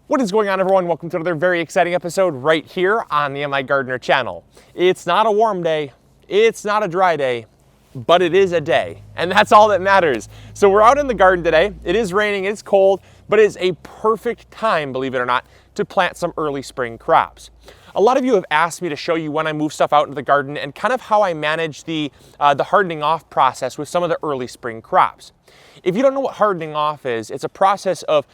What is going on, everyone? Welcome to another very exciting episode right here on the MIgardener channel. It's not a warm day, it's not a dry day, but it is a day, and that's all that matters. So we're out in the garden today. It is raining, it's cold, but it's a perfect time, believe it or not, to plant some early spring crops. A lot of you have asked me to show you when I move stuff out into the garden and kind of how I manage the hardening off process with some of the early spring crops. If you don't know what hardening off is, it's a process of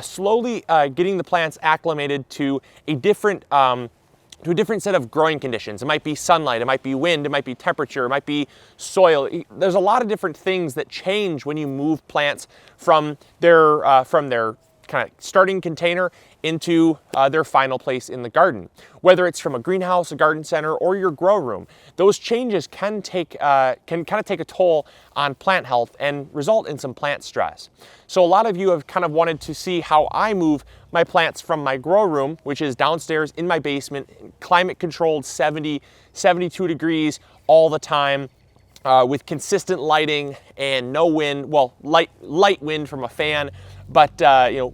slowly getting the plants acclimated to a different set of growing conditions. It might be sunlight, it might be wind, it might be temperature, it might be soil. There's a lot of different things that change when you move plants from their kind of starting container into their final place in the garden. Whether it's from a greenhouse, a garden center, or your grow room, those changes can kind of take a toll on plant health and result in some plant stress. So a lot of you have kind of wanted to see how I move my plants from my grow room, which is downstairs in my basement, climate controlled 72 degrees all the time, with consistent lighting and no wind, well, light wind from a fan, but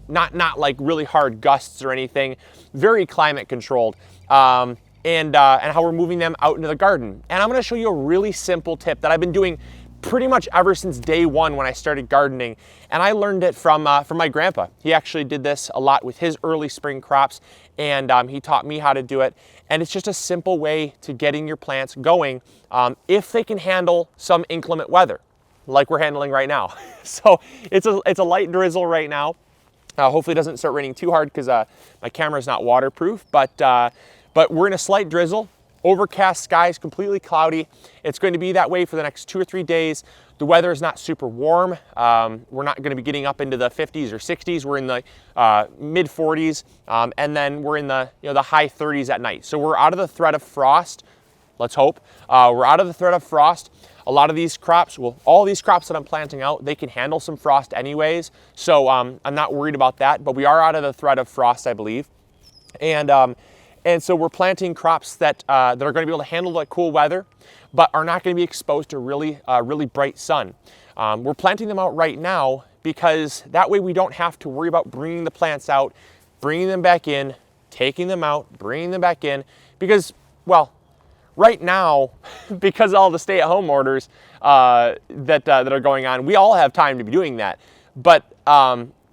not like really hard gusts or anything. Very climate controlled, and how we're moving them out into the garden. And I'm going to show you a really simple tip that I've been doing pretty much ever since day one when I started gardening, and I learned it from my grandpa. He actually did this a lot with his early spring crops, and he taught me how to do it. And it's just a simple way to getting your plants going if they can handle some inclement weather, like we're handling right now. So it's a light drizzle right now. Hopefully it doesn't start raining too hard because my camera's not waterproof, but we're in a slight drizzle. Overcast skies, completely cloudy. It's going to be that way for the next 2 or 3 days. The weather is not super warm. We're not going to be getting up into the 50s or 60s. We're in the mid 40s, and then we're in the high 30s at night. So we're out of the threat of frost. Let's hope. We're out of the threat of frost. A lot of these crops, well, all these crops that I'm planting out, they can handle some frost anyways. So I'm not worried about that, but we are out of the threat of frost, I believe. And so we're planting crops that are going to be able to handle the cool weather, but are not going to be exposed to really bright sun. We're planting them out right now because that way we don't have to worry about bringing the plants out, bringing them back in, taking them out, bringing them back in, because, well, right now, because of all the stay-at-home orders that are going on, we all have time to be doing that. But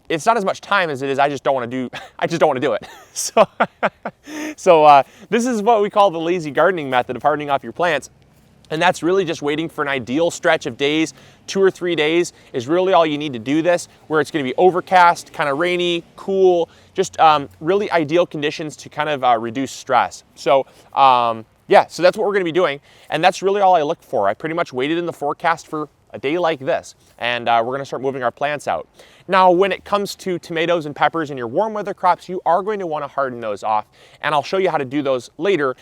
it's not as much time as it is I just don't want to do it. So this is what we call the lazy gardening method of hardening off your plants. And that's really just waiting for an ideal stretch of days. 2 or 3 days is really all you need to do this, where it's going to be overcast, kind of rainy, cool, just really ideal conditions to kind of reduce stress. So yeah, so that's what we're going to be doing. And that's really all I look for. I pretty much waited in the forecast for a day like this, and we're going to start moving our plants out. Now, when it comes to tomatoes and peppers and your warm weather crops, you are going to want to harden those off, and I'll show you how to do those later.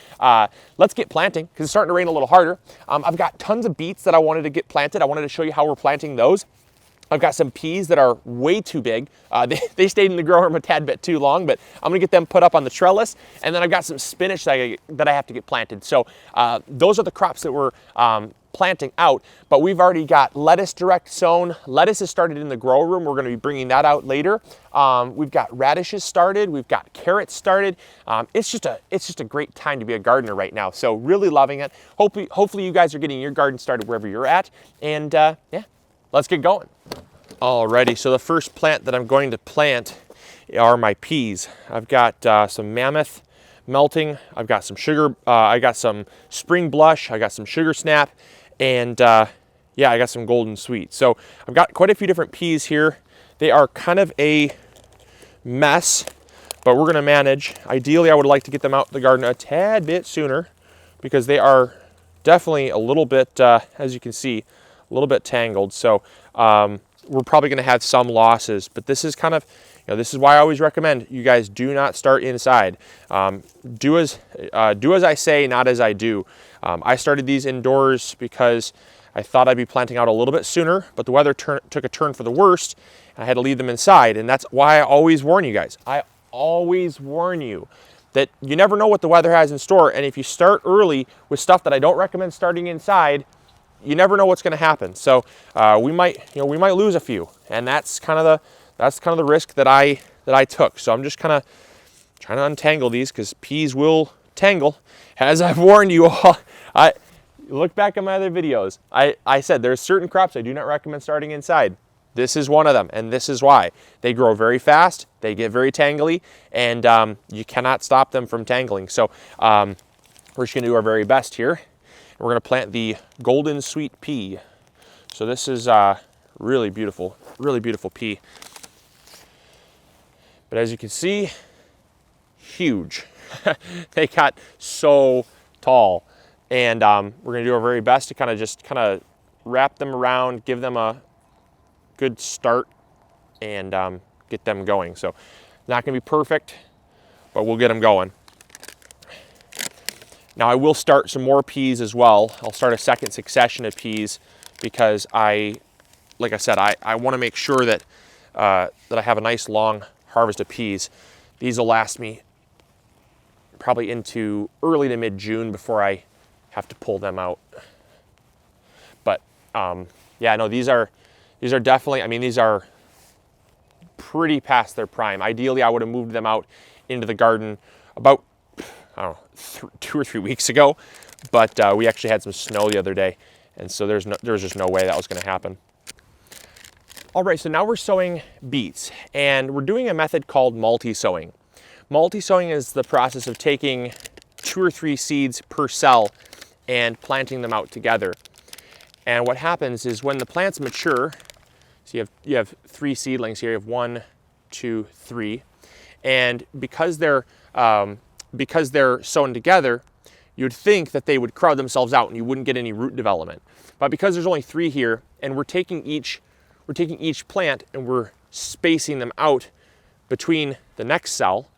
Let's get planting, because it's starting to rain a little harder. I've got tons of beets that I wanted to get planted. I wanted to show you how we're planting those. I've got some peas that are way too big. They stayed in the grow room a tad bit too long, but I'm gonna get them put up on the trellis. And then I've got some spinach that I have to get planted. So those are the crops that we're planting out, but we've already got lettuce direct sown. Lettuce is started in the grow room. We're gonna be bringing that out later. We've got radishes started. We've got carrots started. It's just a great time to be a gardener right now. So really loving it. Hopefully you guys are getting your garden started wherever you're at. And yeah, let's get going. Alrighty, so the first plant that I'm going to plant are my peas. I've got some mammoth melting. I've got some sugar. I got some spring blush. I got some sugar snap, and yeah, I got some golden sweet. So I've got quite a few different peas here. They are kind of a mess, but we're gonna manage. Ideally, I would like to get them out in the garden a tad bit sooner because they are definitely a little bit, as you can see, a little bit tangled. So we're probably going to have some losses, but this is kind of, this is why I always recommend you guys do not start inside. Do as I say, not as I do. I started these indoors because I thought I'd be planting out a little bit sooner, but the weather took a turn for the worst, and I had to leave them inside. And that's why I always warn you guys. I always warn you that you never know what the weather has in store, and if you start early with stuff that I don't recommend starting inside, you never know what's going to happen. So we might lose a few, and that's kind of the risk that I that I took. So I'm just kind of trying to untangle these because peas will tangle. As I've warned you all, look back at my other videos. I said there's certain crops I do not recommend starting inside. This is one of them, and this is why. They grow very fast, they get very tangly, and you cannot stop them from tangling. So we're just gonna do our very best here. We're gonna plant the golden sweet pea. So this is really beautiful pea. But as you can see, huge. They got so tall. And we're gonna do our very best to kind of wrap them around, give them a good start, and get them going. So not gonna be perfect, but we'll get them going. Now I will start some more peas as well. I'll start a second succession of peas because like I said, I wanna make sure that, that I have a nice long harvest of peas. These will last me probably into early to mid-June before I have to pull them out. But yeah, no, these are definitely, I mean, these are pretty past their prime. Ideally, I would have moved them out into the garden about, I don't know, 2 or 3 weeks ago, but we actually had some snow the other day, and so there was just no way that was gonna happen. All right, so now we're sowing beets, and we're doing a method called multi-sowing. Multi-sowing is the process of taking 2 or 3 seeds per cell and planting them out together. And what happens is when the plants mature, so you have 3 seedlings here, you have 1, 2, 3, and because they're sown together, you'd think that they would crowd themselves out and you wouldn't get any root development. But because there's only 3 here, and we're taking each plant and we're spacing them out between the next cell,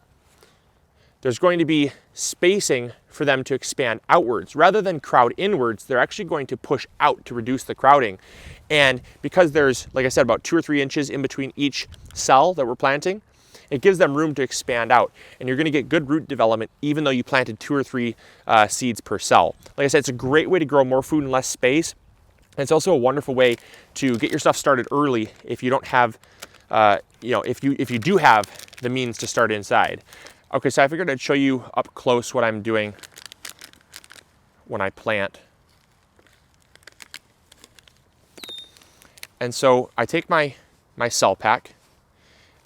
there's going to be spacing for them to expand outwards. Rather than crowd inwards, they're actually going to push out to reduce the crowding. And because there's, like I said, about 2 or 3 inches in between each cell that we're planting, it gives them room to expand out. And you're gonna get good root development even though you planted 2 or 3 seeds per cell. Like I said, it's a great way to grow more food in less space. And it's also a wonderful way to get your stuff started early if you don't have, if you do have the means to start inside. Okay, so I figured I'd show you up close what I'm doing when I plant. And so I take my cell pack,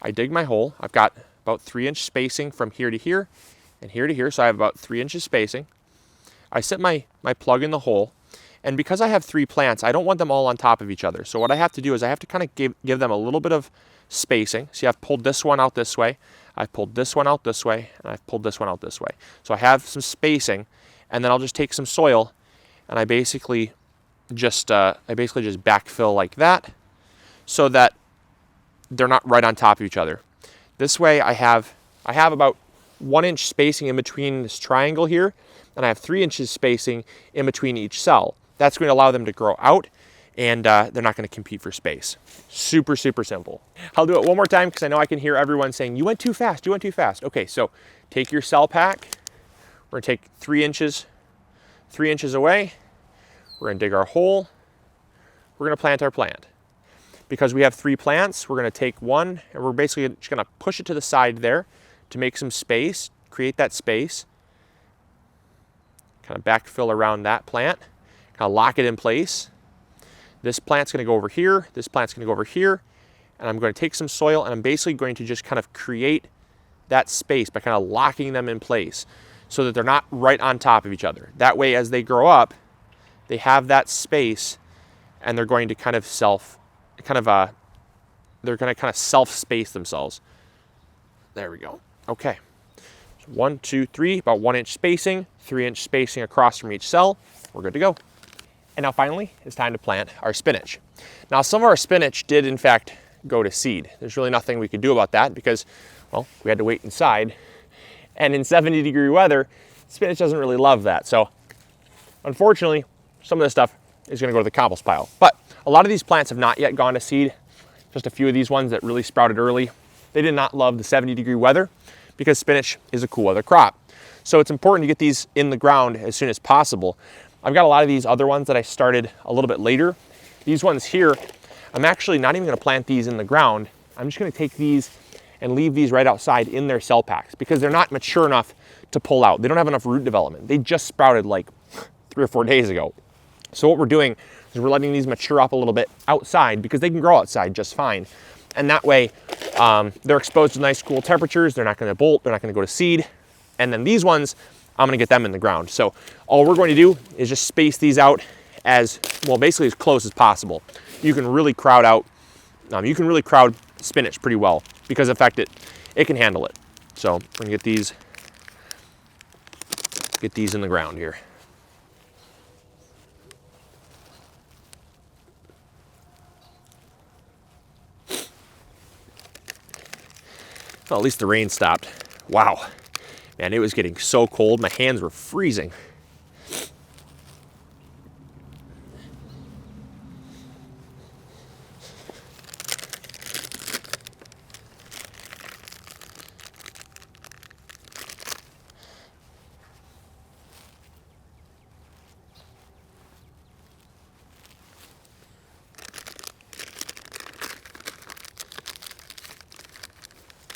I dig my hole. I've got about 3-inch spacing from here to here and here to here, so I have about 3 inches spacing. I set my plug in the hole, and because I have 3 plants, I don't want them all on top of each other. So what I have to do is I have to kind of give them a little bit of spacing. See, I've pulled this one out this way, I've pulled this one out this way, and I've pulled this one out this way. So I have some spacing, and then I'll just take some soil, and I basically just backfill like that, so that they're not right on top of each other. This way, I have about 1-inch spacing in between this triangle here, and I have 3 inches spacing in between each cell. That's going to allow them to grow out, and they're not going to compete for space. Super, super simple. I'll do it one more time because I know I can hear everyone saying, you went too fast, you went too fast. Okay, so take your cell pack. We're gonna take 3 inches away. We're gonna dig our hole. We're gonna plant our plant. Because we have 3 plants, we're gonna take one, and we're basically just gonna push it to the side there to make some space, create that space. Kind of backfill around that plant, kind of lock it in place. This plant's gonna go over here, this plant's gonna go over here, and I'm gonna take some soil and I'm basically going to just kind of create that space by kind of locking them in place so that they're not right on top of each other. That way, as they grow up, they have that space and they're going to kind of self-space themselves. There we go. Okay. So 1, 2, 3, about 1-inch spacing, 3-inch spacing across from each cell. We're good to go. And now finally, it's time to plant our spinach. Now, some of our spinach did in fact go to seed. There's really nothing we could do about that because, well, we had to wait inside. And in 70-degree weather, spinach doesn't really love that. So unfortunately, some of this stuff is gonna go to the compost pile. But a lot of these plants have not yet gone to seed. Just a few of these ones that really sprouted early. They did not love the 70-degree weather because spinach is a cool weather crop. So it's important to get these in the ground as soon as possible. I've got a lot of these other ones that I started a little bit later. These ones here, I'm actually not even gonna plant these in the ground. I'm just gonna take these and leave these right outside in their cell packs because they're not mature enough to pull out. They don't have enough root development. They just sprouted like 3 or 4 days ago. So what we're doing is we're letting these mature up a little bit outside because they can grow outside just fine. And that way they're exposed to nice cool temperatures. They're not going to bolt. They're not going to go to seed. And then these ones, I'm going to get them in the ground. So all we're going to do is just space these out as, well, basically as close as possible. You can really crowd out, you can really crowd spinach pretty well because of the fact that it can handle it. So we're going to get these in the ground here. Well, at least the rain stopped. Wow, man, it was getting so cold. My hands were freezing.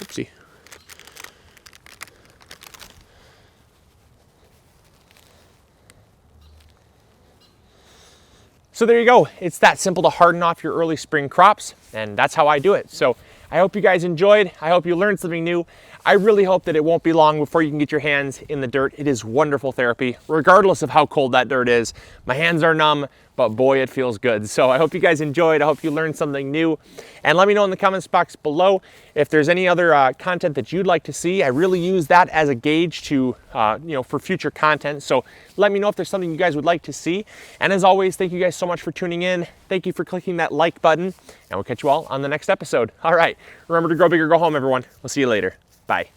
Oopsie. So there you go. It's that simple to harden off your early spring crops, and that's how I do it. So I hope you guys enjoyed. I hope you learned something new. I really hope that it won't be long before you can get your hands in the dirt. It is wonderful therapy, regardless of how cold that dirt is. My hands are numb, but boy, it feels good. So I hope you guys enjoyed. I hope you learned something new. And let me know in the comments box below if there's any other content that you'd like to see. I really use that as a gauge to, for future content. So let me know if there's something you guys would like to see. And as always, thank you guys so much for tuning in. Thank you for clicking that like button, and we'll catch you all on the next episode. All right, remember to grow big or go home, everyone. We'll see you later. Bye.